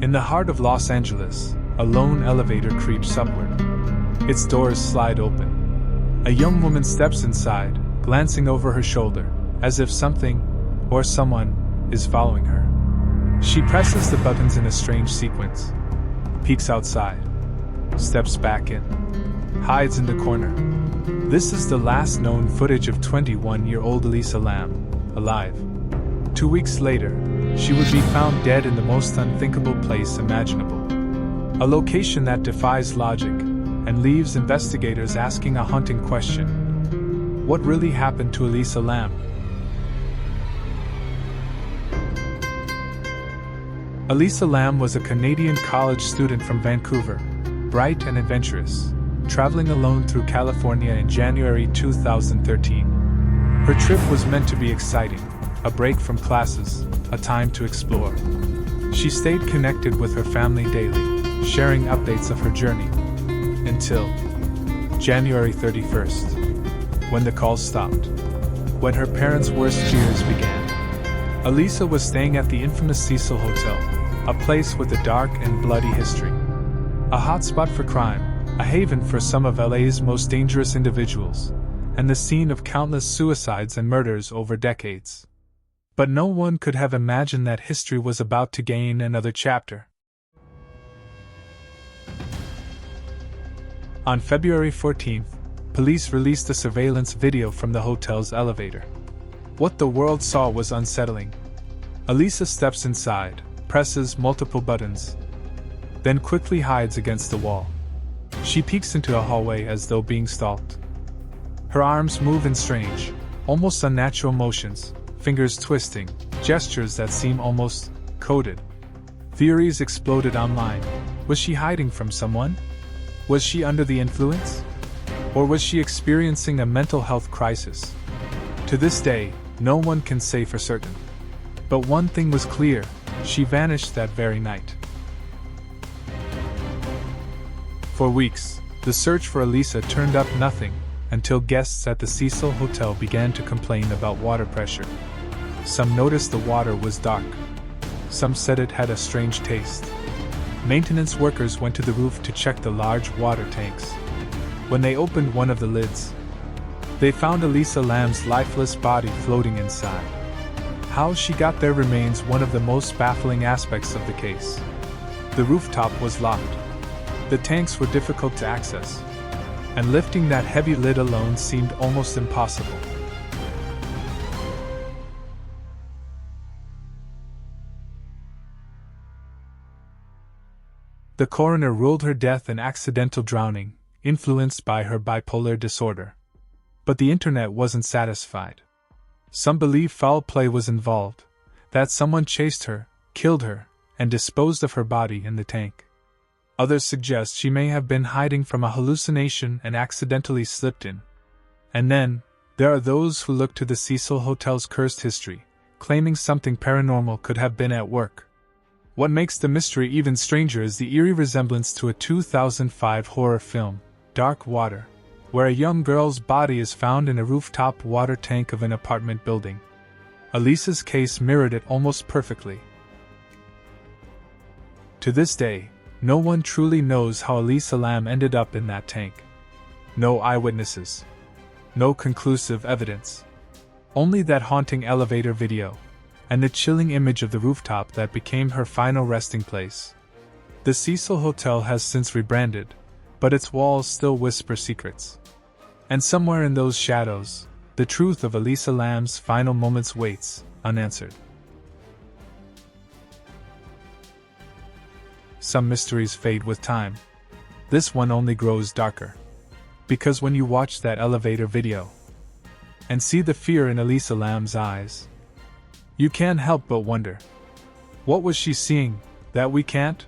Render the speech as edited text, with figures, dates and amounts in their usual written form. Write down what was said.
In the heart of Los Angeles, a lone elevator creeps upward. Its doors slide open. A young woman steps inside, glancing over her shoulder, as if something, or someone, is following her. She presses the buttons in a strange sequence, peeks outside, steps back in, hides in the corner. This is the last known footage of 21-year-old Elisa Lam, alive. 2 weeks later, she would be found dead in the most unthinkable place imaginable. A location that defies logic and leaves investigators asking a haunting question. What really happened to Elisa Lam? Elisa Lam was a Canadian college student from Vancouver, bright and adventurous, traveling alone through California in January 2013. Her trip was meant to be exciting, a break from classes, a time to explore. She stayed connected with her family daily, sharing updates of her journey. Until January 31st, when the calls stopped. When her parents' worst fears began. Elisa was staying at the infamous Cecil Hotel, a place with a dark and bloody history. A hotspot for crime, a haven for some of LA's most dangerous individuals, and the scene of countless suicides and murders over decades. But no one could have imagined that history was about to gain another chapter. On February 14th, police released a surveillance video from the hotel's elevator. What the world saw was unsettling. Elisa steps inside, presses multiple buttons, then quickly hides against the wall. She peeks into a hallway as though being stalked. Her arms move in strange, almost unnatural motions, fingers twisting, gestures that seem almost coded. Theories exploded online. Was she hiding from someone? Was she under the influence? Or was she experiencing a mental health crisis? To this day, no one can say for certain. But one thing was clear, she vanished that very night. For weeks, the search for Elisa turned up nothing, until guests at the Cecil Hotel began to complain about water pressure. Some noticed the water was dark. Some said it had a strange taste. Maintenance workers went to the roof to check the large water tanks. When they opened one of the lids, they found Elisa Lam's lifeless body floating inside. How she got there remains one of the most baffling aspects of the case. The rooftop was locked. The tanks were difficult to access, and lifting that heavy lid alone seemed almost impossible. The coroner ruled her death an accidental drowning, influenced by her bipolar disorder. But the internet wasn't satisfied. Some believe foul play was involved, that someone chased her, killed her, and disposed of her body in the tank. Others suggest she may have been hiding from a hallucination and accidentally slipped in. And then, there are those who look to the Cecil Hotel's cursed history, claiming something paranormal could have been at work. What makes the mystery even stranger is the eerie resemblance to a 2005 horror film, Dark Water, where a young girl's body is found in a rooftop water tank of an apartment building. Elisa's case mirrored it almost perfectly. To this day, no one truly knows how Elisa Lam ended up in that tank. No eyewitnesses. No conclusive evidence. Only that haunting elevator video, and the chilling image of the rooftop that became her final resting place. The Cecil Hotel has since rebranded, but its walls still whisper secrets. And somewhere in those shadows, the truth of Elisa Lam's final moments waits, unanswered. Some mysteries fade with time. This one only grows darker. Because when you watch that elevator video and see the fear in Elisa Lam's eyes, you can't help but wonder, what was she seeing that we can't?